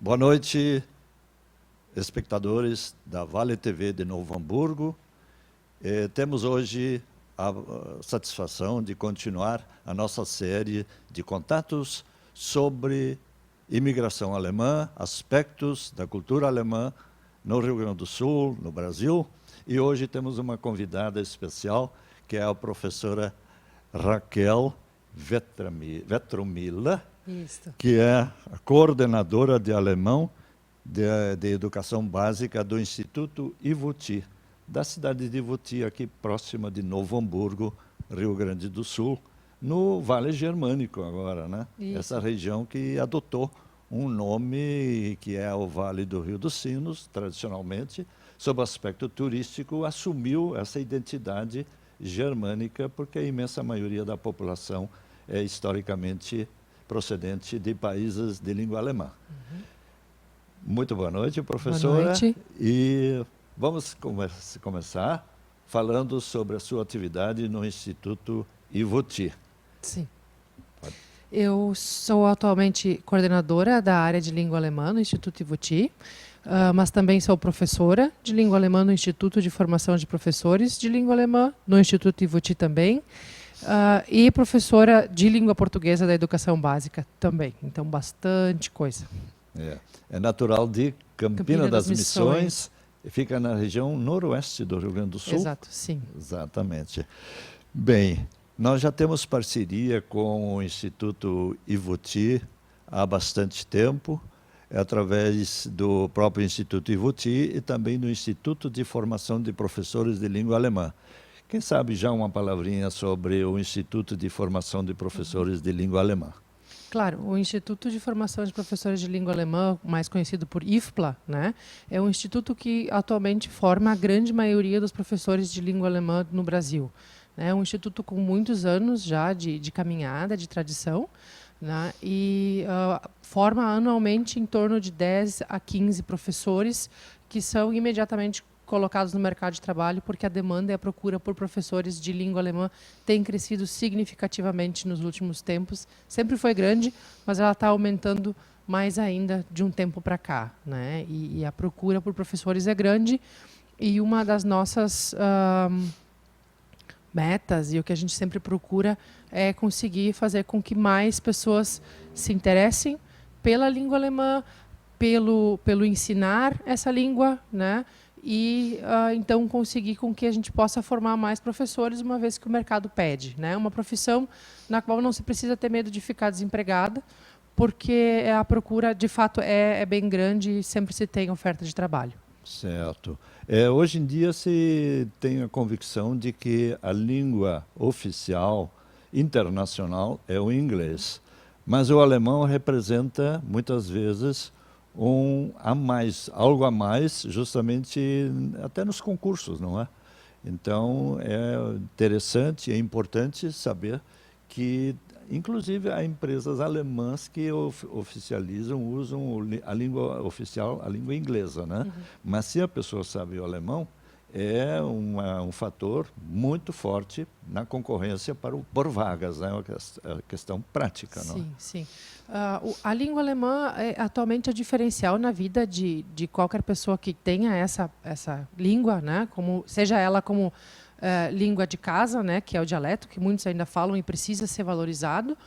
Boa noite, espectadores da Vale TV de Novo Hamburgo. Temos hoje a satisfação de continuar a nossa série de contatos sobre imigração alemã, aspectos da cultura alemã no Rio Grande do Sul, no Brasil. E hoje temos uma convidada especial, que é a professora Raquel Vettromila, que é a coordenadora de alemão de educação básica do Instituto Ivuti, da cidade de Ivuti, aqui próxima de Novo Hamburgo, Rio Grande do Sul, no Vale Germânico agora, né? Isso. Essa região que adotou um nome que é o Vale do Rio dos Sinos, tradicionalmente, sob aspecto turístico, assumiu essa identidade germânica, porque a imensa maioria da população é historicamente procedente de países de língua alemã. Uhum. Muito boa noite, professora. Boa noite. E vamos começar falando sobre a sua atividade no Instituto Ivuti. Sim. Eu sou atualmente coordenadora da área de língua alemã no Instituto Ivuti, mas também sou professora de língua alemã no Instituto de Formação de Professores de Língua Alemã, no Instituto Ivuti também, e professora de língua portuguesa da educação básica também. Então, bastante coisa. É natural de Campina das Missões, fica na região noroeste do Rio Grande do Sul. Exato, sim. Exatamente. Bem, nós já temos parceria com o Instituto Ivuti há bastante tempo, através do próprio Instituto Ivuti e também do Instituto de Formação de Professores de Língua Alemã. Quem sabe já uma palavrinha sobre o Instituto de Formação de Professores de Língua Alemã? Claro, o Instituto de Formação de Professores de Língua Alemã, mais conhecido por IFPLA, né, é um instituto que atualmente forma a grande maioria dos professores de língua alemã no Brasil. É um instituto com muitos anos já de caminhada, de tradição, né, e forma anualmente em torno de 10 a 15 professores que são imediatamente colocados no mercado de trabalho, porque a demanda e a procura por professores de língua alemã tem crescido significativamente nos últimos tempos. Sempre foi grande, mas ela está aumentando mais ainda de um tempo para cá, né? E a procura por professores é grande, e uma das nossas metas, e o que a gente sempre procura, é conseguir fazer com que mais pessoas se interessem pela língua alemã, pelo ensinar essa língua, né? E então conseguir com que a gente possa formar mais professores, uma vez que o mercado pede, né? Uma profissão na qual não se precisa ter medo de ficar desempregada, porque a procura, de fato, é bem grande e sempre se tem oferta de trabalho. Certo. Hoje em dia se tem a convicção de que a língua oficial internacional é o inglês, mas o alemão representa, muitas vezes, algo a mais, justamente até nos concursos, não é? Então, é interessante, é importante saber que, inclusive, há empresas alemãs que oficializam, usam a língua oficial, a língua inglesa, né? Uhum. Mas se a pessoa sabe o alemão, é um fator muito forte na concorrência por vagas, né? A questão prática. Sim, não? Sim. A língua alemã atualmente é diferencial na vida de qualquer pessoa que tenha essa língua, né? Seja ela como língua de casa, né? Que é o dialeto, que muitos ainda falam e precisa ser valorizado,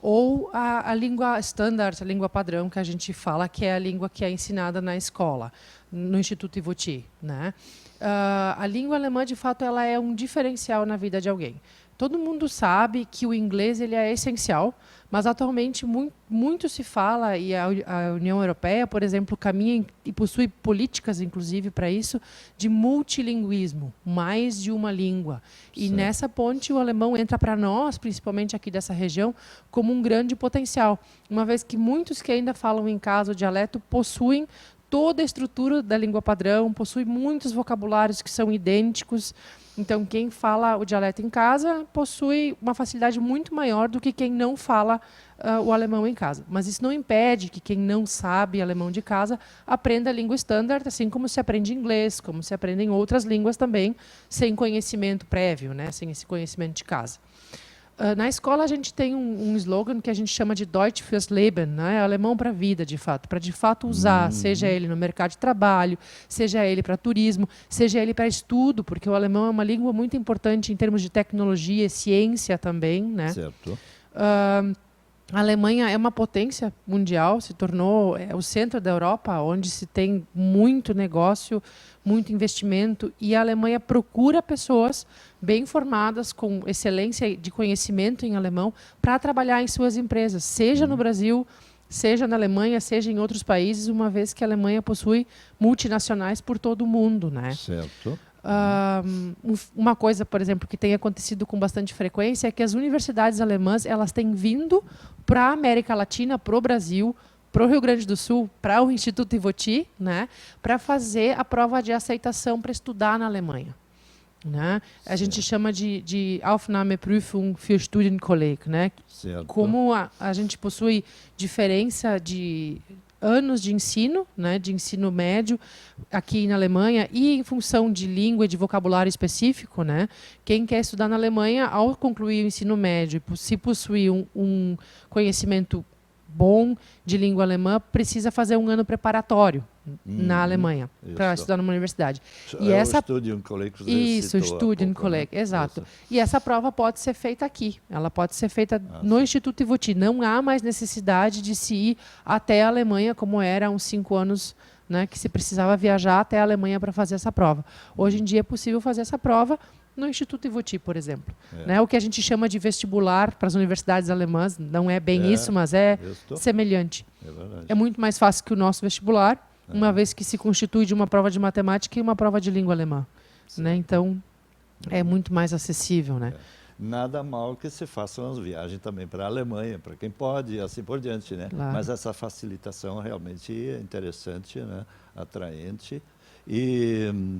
ou a língua standard, a língua padrão que a gente fala, que é a língua que é ensinada na escola, no Instituto Ivuti, né? A língua alemã, de fato, ela é um diferencial na vida de alguém. Todo mundo sabe que o inglês ele é essencial, mas atualmente muito se fala, e a União Europeia, por exemplo, caminha e possui políticas, inclusive, para isso, de multilinguismo, mais de uma língua. E certo. Nessa ponte o alemão entra para nós, principalmente aqui dessa região, como um grande potencial, uma vez que muitos que ainda falam em casa o dialeto possuem toda a estrutura da língua padrão, possui muitos vocabulários que são idênticos. Então, quem fala o dialeto em casa possui uma facilidade muito maior do que quem não fala o alemão em casa. Mas isso não impede que quem não sabe alemão de casa aprenda a língua standard, assim como se aprende inglês, como se aprendem outras línguas também, sem conhecimento prévio, né? Sem esse conhecimento de casa. Na escola a gente tem um slogan que a gente chama de Deutsch fürs Leben, né? Alemão para a vida, para de fato usar, seja ele no mercado de trabalho, seja ele para turismo, seja ele para estudo, porque o alemão é uma língua muito importante em termos de tecnologia e ciência também, né? Certo. A Alemanha é uma potência mundial, se tornou o centro da Europa, onde se tem muito negócio, muito investimento, e a Alemanha procura pessoas bem formadas, com excelência de conhecimento em alemão, para trabalhar em suas empresas, seja no Brasil, seja na Alemanha, seja em outros países, uma vez que a Alemanha possui multinacionais por todo o mundo, né? Certo. Uma coisa, por exemplo, que tem acontecido com bastante frequência é que as universidades alemãs elas têm vindo para a América Latina, para o Brasil, para o Rio Grande do Sul, para o Instituto Ivoti, né, para fazer a prova de aceitação para estudar na Alemanha. Né? A gente chama de Aufnahmeprüfung für Studienkolleg, né? Certo. Como a gente possui diferença de anos de ensino, né, de ensino médio aqui na Alemanha, e em função de língua e de vocabulário específico, né, quem quer estudar na Alemanha, ao concluir o ensino médio, se possuir um conhecimento bom de língua alemã, precisa fazer um ano preparatório na Alemanha para estudar numa universidade. E essa Studienkolleg, isso, Studienkolleg, exato. Isso. E essa prova pode ser feita aqui. Ela pode ser feita no Instituto Ivoti. Não há mais necessidade de se ir até a Alemanha, como era há uns 5 anos, né, que se precisava viajar até a Alemanha para fazer essa prova. Hoje em dia é possível fazer essa prova no Instituto Ivoti, por exemplo. Né, o que a gente chama de vestibular para as universidades alemãs, não é bem isso, mas é semelhante. É muito mais fácil que o nosso vestibular, uma vez que se constitui de uma prova de matemática e uma prova de língua alemã. Né? Então, é muito mais acessível. Né? Nada mal que se façam as viagens também para a Alemanha, para quem pode, e assim por diante. Né? Claro. Mas essa facilitação realmente é interessante, né? Atraente. E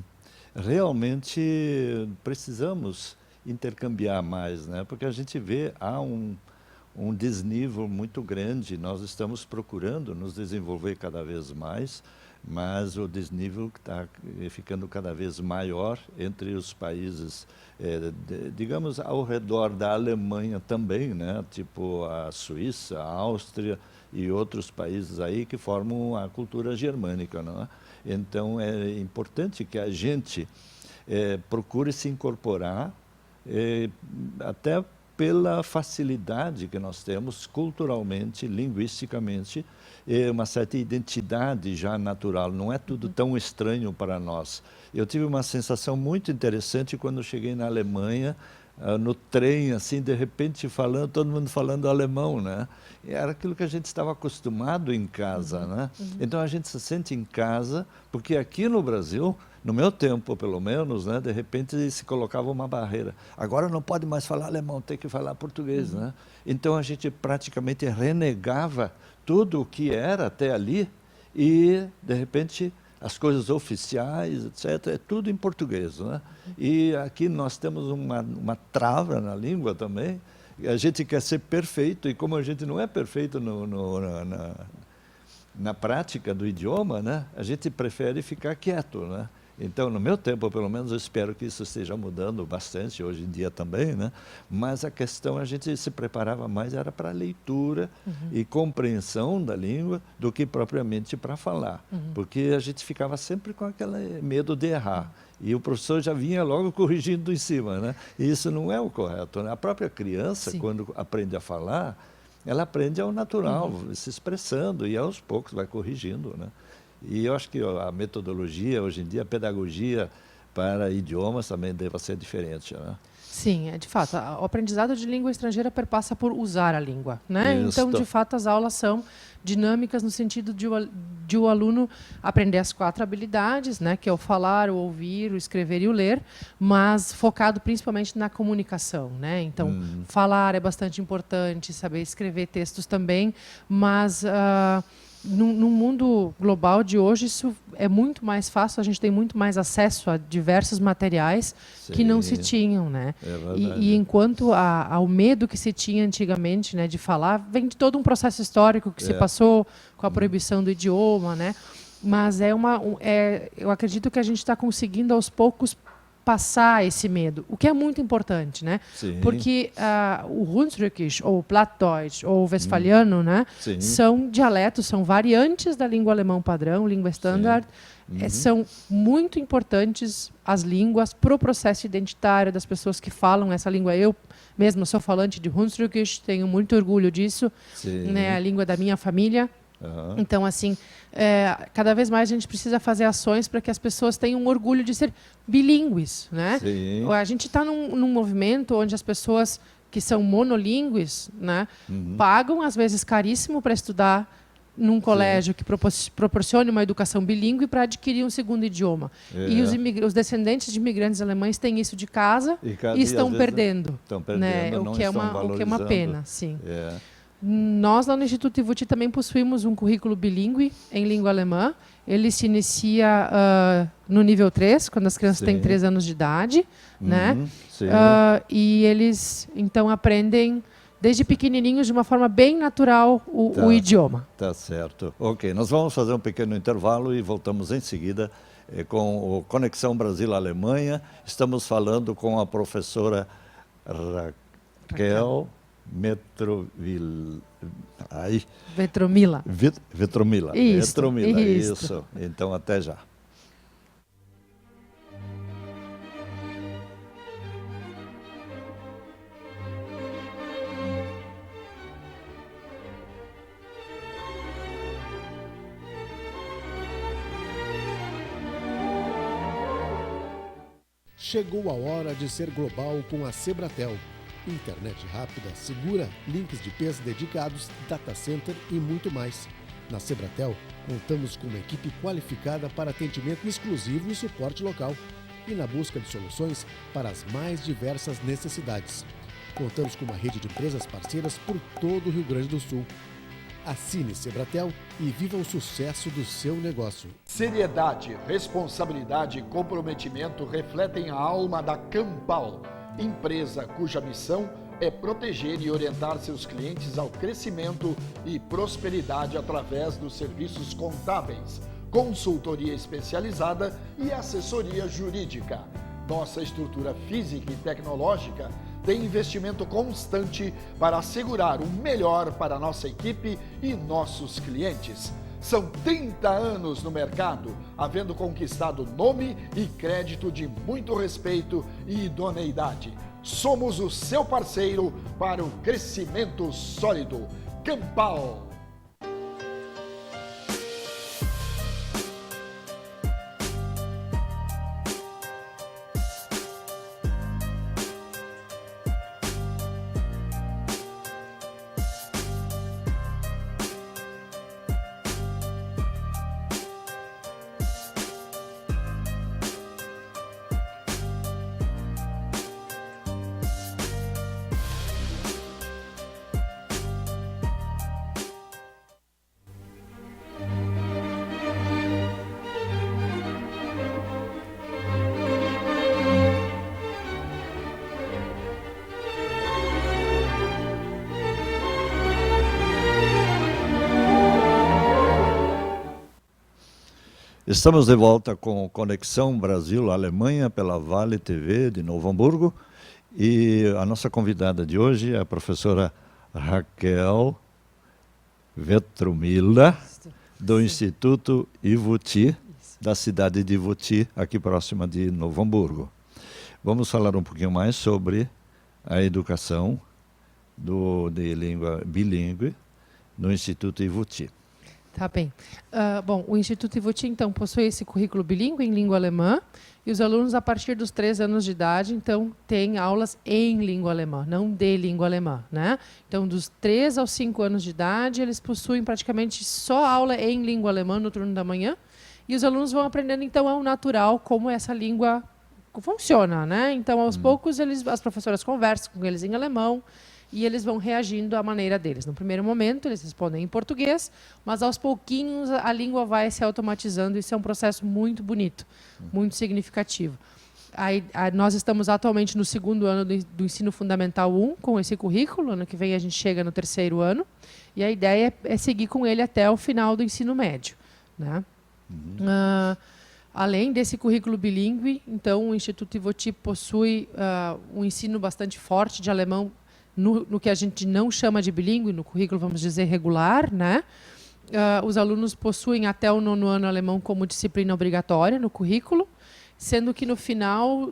realmente precisamos intercambiar mais, né? Porque a gente vê há um desnível muito grande. Nós estamos procurando nos desenvolver cada vez mais, mas o desnível está ficando cada vez maior entre os países, digamos, ao redor da Alemanha também, né? Tipo a Suíça, a Áustria e outros países aí que formam a cultura germânica, não é? Então, é importante que a gente procure se incorporar, até pela facilidade que nós temos culturalmente, linguisticamente, uma certa identidade já natural, não é tudo tão estranho para nós. Eu tive uma sensação muito interessante quando cheguei na Alemanha, no trem, assim, de repente falando, todo mundo falando alemão, né? Era aquilo que a gente estava acostumado em casa, né? Então a gente se sente em casa, porque aqui no Brasil, no meu tempo pelo menos, né, de repente se colocava uma barreira. Agora não pode mais falar alemão, tem que falar português, né? Então a gente praticamente renegava tudo o que era até ali e, de repente, as coisas oficiais, etc., é tudo em português, né? E aqui nós temos uma trava na língua também. A gente quer ser perfeito, e como a gente não é perfeito na prática do idioma, né, a gente prefere ficar quieto, né? Então, no meu tempo, pelo menos, eu espero que isso esteja mudando bastante, hoje em dia também, né? Mas a questão, a gente se preparava mais, era para a leitura e compreensão da língua do que propriamente para falar. Porque a gente ficava sempre com aquele medo de errar. E o professor já vinha logo corrigindo em cima, né? E isso não é o correto, né? A própria criança, quando aprende a falar, ela aprende ao natural, se expressando, e aos poucos vai corrigindo, né? E eu acho que a metodologia, hoje em dia, a pedagogia para idiomas também deve ser diferente, né? Sim, de fato, o aprendizado de língua estrangeira perpassa por usar a língua, né? Então, de fato, as aulas são dinâmicas no sentido de o aluno aprender as 4 habilidades, né? Que é o falar, o ouvir, o escrever e o ler, mas focado principalmente na comunicação, né? Então, falar é bastante importante, saber escrever textos também, mas no mundo global de hoje, isso é muito mais fácil, a gente tem muito mais acesso a diversos materiais que não se tinham, né? E enquanto ao medo que se tinha antigamente, né, de falar, vem de todo um processo histórico que se passou com a proibição do idioma, né? Mas eu acredito que a gente está conseguindo aos poucos passar esse medo, o que é muito importante, né? Sim. Porque o Hunsrückisch, ou o Plattdeutsch, ou o Westfaliano, né? Sim. São dialetos, são variantes da língua alemã padrão, língua standard. São muito importantes as línguas para o processo identitário das pessoas que falam essa língua. Eu mesma sou falante de Hunsrückisch, tenho muito orgulho disso, né? A língua da minha família. Então, assim, cada vez mais a gente precisa fazer ações para que as pessoas tenham orgulho de ser bilíngues, né? Sim. A gente está num movimento onde as pessoas que são monolíngues, né, pagam, às vezes, caríssimo para estudar num colégio que proporcione uma educação bilíngue para adquirir um segundo idioma. E os descendentes de imigrantes alemães têm isso de casa e estão perdendo. Estão perdendo, né? não o que é estão uma pena, sim. É. Nós, lá no Instituto Ivuti, também possuímos um currículo bilíngue em língua alemã. Ele se inicia no nível 3, quando as crianças têm 3 anos de idade. Né? E eles, então, aprendem desde pequenininhos, de uma forma bem natural, o idioma. Tá certo. Ok, nós vamos fazer um pequeno intervalo e voltamos em seguida com o Conexão Brasil-Alemanha. Estamos falando com a professora Raquel Vetromila. Vetromila. Isso. Isso. Então, até já. Chegou a hora de ser global com a Sebratel. Internet rápida, segura, links de peso dedicados, data center e muito mais. Na Sebratel, contamos com uma equipe qualificada para atendimento exclusivo e suporte local e na busca de soluções para as mais diversas necessidades. Contamos com uma rede de empresas parceiras por todo o Rio Grande do Sul. Assine Sebratel e viva o sucesso do seu negócio. Seriedade, responsabilidade e comprometimento refletem a alma da Campal, empresa cuja missão é proteger e orientar seus clientes ao crescimento e prosperidade através dos serviços contábeis, consultoria especializada e assessoria jurídica. Nossa estrutura física e tecnológica tem investimento constante para assegurar o melhor para nossa equipe e nossos clientes. São 30 anos no mercado, havendo conquistado nome e crédito de muito respeito e idoneidade. Somos o seu parceiro para o crescimento sólido. Campal. Estamos de volta com Conexão Brasil-Alemanha pela Vale TV de Novo Hamburgo e a nossa convidada de hoje é a professora Raquel Vetromila, do Instituto Ivuti, da cidade de Ivuti, aqui próxima de Novo Hamburgo. Vamos falar um pouquinho mais sobre a educação de língua bilíngue no Instituto Ivuti. Tá bem. Bom, o Instituto Ivuti, então, possui esse currículo bilíngue em língua alemã e os alunos, a partir dos 3 anos de idade, então, têm aulas em língua alemã, não de língua alemã, né? Então, dos 3 aos 5 anos de idade, eles possuem praticamente só aula em língua alemã no turno da manhã e os alunos vão aprendendo, então, ao natural como essa língua funciona, né? Então, aos poucos, as professoras conversam com eles em alemão, e eles vão reagindo à maneira deles. No primeiro momento, eles respondem em português, mas aos pouquinhos a língua vai se automatizando. Isso é um processo muito bonito, muito significativo. Nós estamos atualmente no 2º ano do Ensino Fundamental 1, com esse currículo. Ano que vem a gente chega no 3º ano. E a ideia é seguir com ele até o final do ensino médio, né? Além desse currículo bilíngue, então, o Instituto Ivoti possui um ensino bastante forte de alemão no que a gente não chama de bilíngue, no currículo, vamos dizer, regular, né? Os alunos possuem até o 9º ano alemão como disciplina obrigatória no currículo, sendo que no final,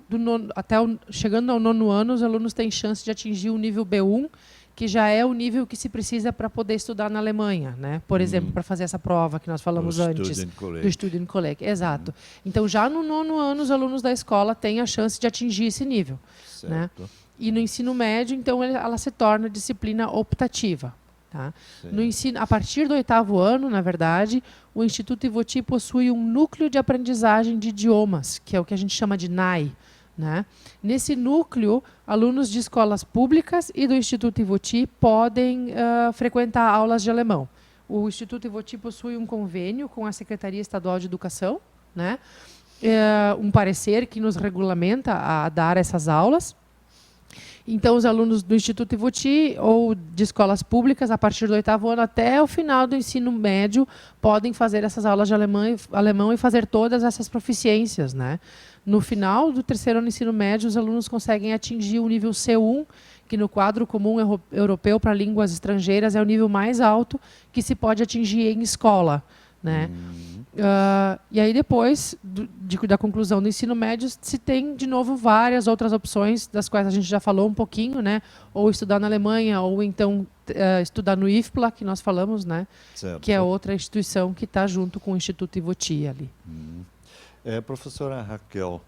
chegando ao 9º ano, os alunos têm chance de atingir o nível B1, que já é o nível que se precisa para poder estudar na Alemanha, né? Por exemplo, para fazer essa prova que nós falamos antes, do Studienkolleg. Exato. Então, já no 9º ano, os alunos da escola têm a chance de atingir esse nível. Né? E no ensino médio, então, ela se torna disciplina optativa. Tá? No ensino, a partir do 8º ano, na verdade, o Instituto Ivoti possui um núcleo de aprendizagem de idiomas, que é o que a gente chama de NAI. Né? Nesse núcleo, alunos de escolas públicas e do Instituto Ivoti podem frequentar aulas de alemão. O Instituto Ivoti possui um convênio com a Secretaria Estadual de Educação, né? Um parecer que nos regulamenta a dar essas aulas. Então, os alunos do Instituto Ivoti ou de escolas públicas, a partir do 8º ano até o final do ensino médio, podem fazer essas aulas de alemão e fazer todas essas proficiências, né? No final do 3º ano do ensino médio, os alunos conseguem atingir o nível C1, que no quadro comum europeu para línguas estrangeiras é o nível mais alto que se pode atingir em escola. Né? E aí depois da conclusão do ensino médio se tem de novo várias outras opções das quais a gente já falou um pouquinho, né? Ou estudar na Alemanha ou então estudar no IFPLA, que nós falamos, né? Que é outra instituição que está junto com o Instituto Ivoti ali. Professora Raquel,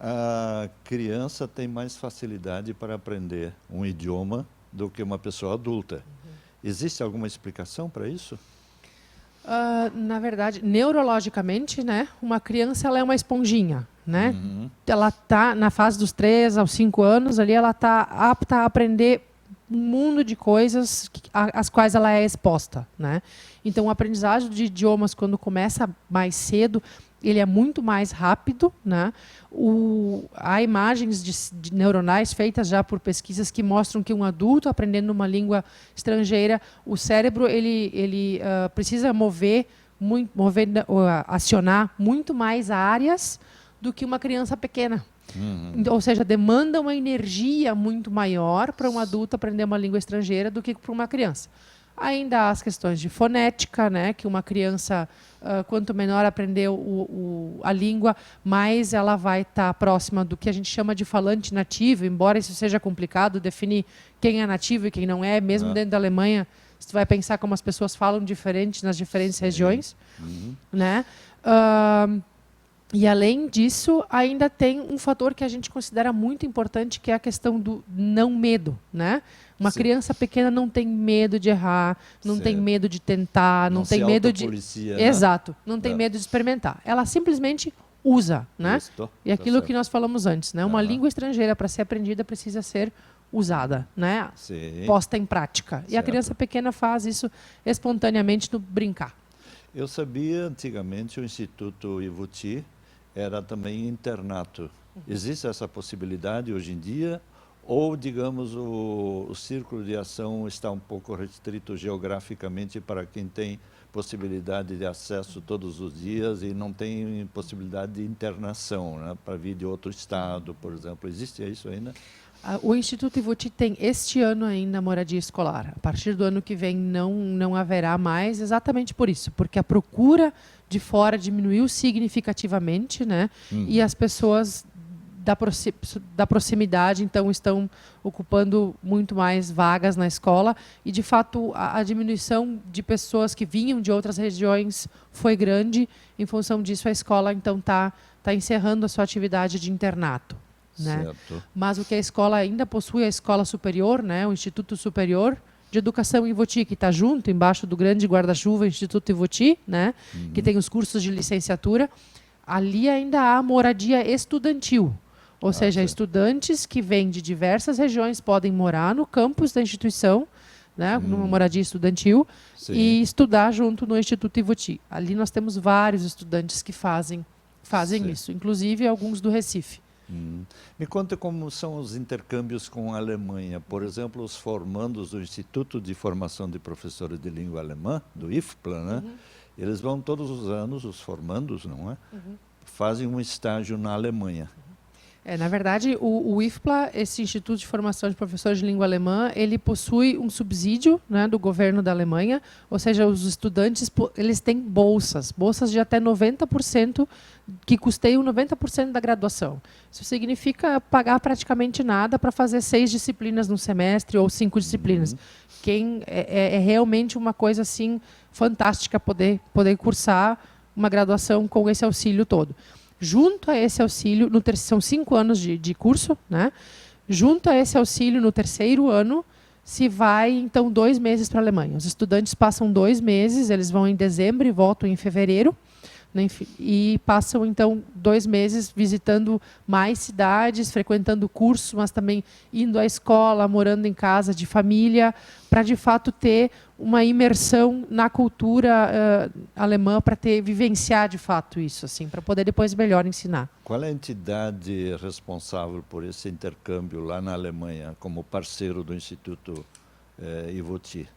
a criança tem mais facilidade para aprender um idioma do que uma pessoa adulta. Existe alguma explicação para isso? Na verdade, neurologicamente, né, uma criança ela é uma esponjinha, né? Ela está na fase dos 3 aos 5 anos, ali ela está apta a aprender um mundo de coisas às quais ela é exposta, né? Então, o aprendizagem de idiomas, quando começa mais cedo, ele é muito mais rápido, né? Há imagens de neuronais feitas já por pesquisas que mostram que um adulto aprendendo uma língua estrangeira, o cérebro ele precisa acionar muito mais áreas do que uma criança pequena. Ou seja, demanda uma energia muito maior para um adulto aprender uma língua estrangeira do que para uma criança. Ainda há as questões de fonética, né, que uma criança, quanto menor aprender a língua, mais ela vai estar próxima do que a gente chama de falante nativo, embora isso seja complicado, definir quem é nativo e quem não é, mesmo dentro da Alemanha, você vai pensar como as pessoas falam diferente nas diferentes regiões. Né? E, além disso, ainda tem um fator que a gente considera muito importante, que é a questão do não medo, né? Uma criança pequena não tem medo de errar, não tem medo de tentar, não tem medo de... Né? Exato, não tem medo de experimentar. Ela simplesmente usa, né? E aquilo que nós falamos antes, né? Uma língua estrangeira, para ser aprendida, precisa ser usada, né? Posta em prática. E a criança pequena faz isso espontaneamente no brincar. Eu sabia, antigamente, o Instituto Ivoti era também internato. Existe essa possibilidade hoje em dia? Ou, digamos, o círculo de ação está um pouco restrito geograficamente para quem tem possibilidade de acesso todos os dias e não tem possibilidade de internação, né, para vir de outro estado, por exemplo? Existe isso ainda? O Instituto Ivoti tem este ano ainda moradia escolar. A partir do ano que vem não haverá mais, exatamente por isso, porque a procura de fora diminuiu significativamente, né? E as pessoas da proximidade, então, estão ocupando muito mais vagas na escola e, de fato, a diminuição de pessoas que vinham de outras regiões foi grande. Em função disso, a escola, então, está encerrando a sua atividade de internato. Né? Mas o que a escola ainda possui, a escola superior, né? O Instituto Superior de Educação Ivoti, que está junto, embaixo do grande guarda-chuva Instituto Ivoti, né? Que tem os cursos de licenciatura. Ali ainda há moradia estudantil. Ou seja, estudantes que vêm de diversas regiões podem morar no campus da instituição, né? Numa moradia estudantil, e estudar junto no Instituto Ivoti. Ali nós temos vários estudantes que fazem isso, inclusive alguns do Recife. Me conta como são os intercâmbios com a Alemanha. Por exemplo, os formandos do Instituto de Formação de Professores de Língua Alemã, do IFPLA, né? Eles vão todos os anos, os formandos, não é? fazem um estágio na Alemanha. Na verdade, o IFPLA, esse Instituto de Formação de Professores de Língua Alemã, ele possui um subsídio, né, do governo da Alemanha, ou seja, os estudantes eles têm bolsas de até 90%, que custeiam 90% da graduação. Isso significa pagar praticamente nada para fazer 6 disciplinas no semestre ou 5 disciplinas. É realmente uma coisa assim fantástica poder cursar uma graduação com esse auxílio todo. Junto a esse auxílio, são 5 anos de curso, né? Junto a esse auxílio, no terceiro ano, se vai, então, 2 meses para a Alemanha. Os estudantes passam 2 meses, eles vão em dezembro e voltam em fevereiro, né? E passam, então, 2 meses visitando mais cidades, frequentando cursos, mas também indo à escola, morando em casa de família, para, de fato, ter uma imersão na cultura alemã, para vivenciar, de fato, isso, assim, para poder depois melhor ensinar. Qual é a entidade responsável por esse intercâmbio lá na Alemanha, como parceiro do Instituto IVOTI?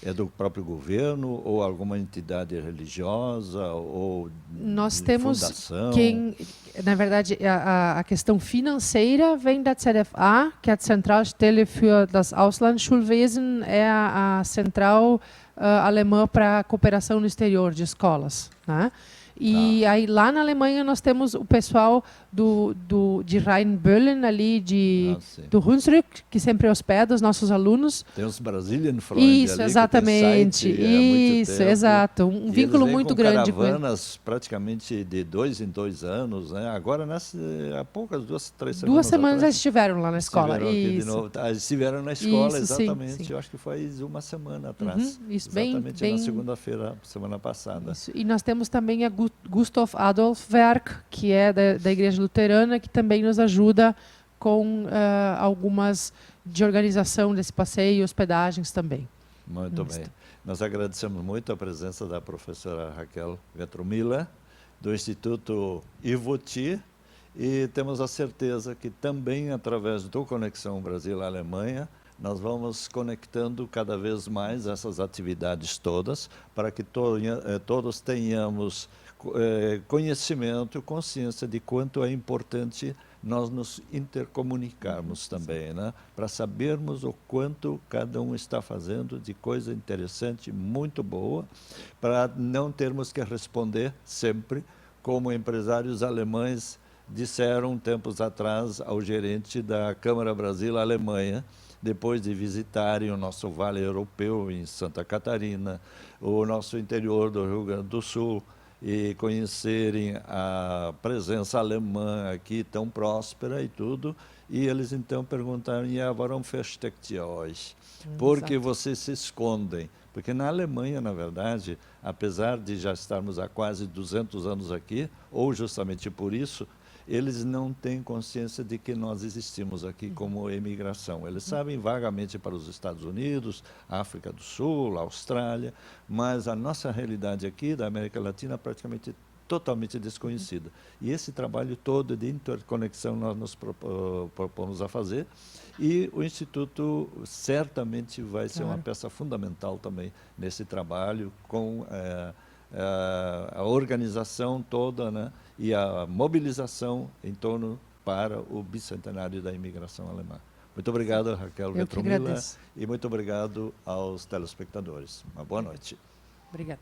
É do próprio governo ou alguma entidade religiosa ou nós de temos fundação? Na verdade, a questão financeira vem da ZFA, que é a Zentralstelle für das Auslandsschulwesen, é a central alemã para a cooperação no exterior de escolas, né? E aí lá na Alemanha nós temos o pessoal de Rheinböllen, ali do Hunsrück, que sempre hospeda os nossos alunos. Tem os Brazilian Freunde Isso, ali, exatamente. Que tem site há muito tempo. Exato. Um vínculo muito grande com caravanas praticamente de 2 em 2 anos, né? Agora, há poucas 2, 3 semanas 2 semanas atrás, já estiveram lá na escola. Estiveram na escola, Isso, exatamente. sim. Eu acho que faz 1 semana atrás. Isso, exatamente bem na segunda-feira, semana passada. Isso. E nós temos também a Gustav Adolf Werk, que é da Igreja Luterana, que também nos ajuda com algumas de organização desse passeio e hospedagens também. Muito bem. Nós agradecemos muito a presença da professora Raquel Vetromila, do Instituto IVOTI, e temos a certeza que também, através do Conexão Brasil-Alemanha, nós vamos conectando cada vez mais essas atividades todas, para que todos tenhamos conhecimento, consciência de quanto é importante nós nos intercomunicarmos também, né? Para sabermos o quanto cada um está fazendo de coisa interessante, muito boa, para não termos que responder sempre, como empresários alemães disseram tempos atrás ao gerente da Câmara Brasil-Alemanha, depois de visitarem o nosso Vale Europeu em Santa Catarina, o nosso interior do Rio Grande do Sul, e conhecerem a presença alemã aqui tão próspera e tudo, e eles então perguntaram: "Ja, warum versteckt ihr euch?" Por que vocês se escondem? Porque na Alemanha, na verdade, apesar de já estarmos há quase 200 anos aqui, ou justamente por isso, eles não têm consciência de que nós existimos aqui como imigração. Eles sabem vagamente para os Estados Unidos, África do Sul, Austrália, mas a nossa realidade aqui da América Latina é praticamente totalmente desconhecida. E esse trabalho todo de interconexão nós nos propomos a fazer, e o Instituto certamente vai ser uma peça fundamental também nesse trabalho, com a organização toda, né, e a mobilização em torno para o bicentenário da imigração alemã. Muito obrigado, Raquel Vetromila, e muito obrigado aos telespectadores. Uma boa noite. Obrigada.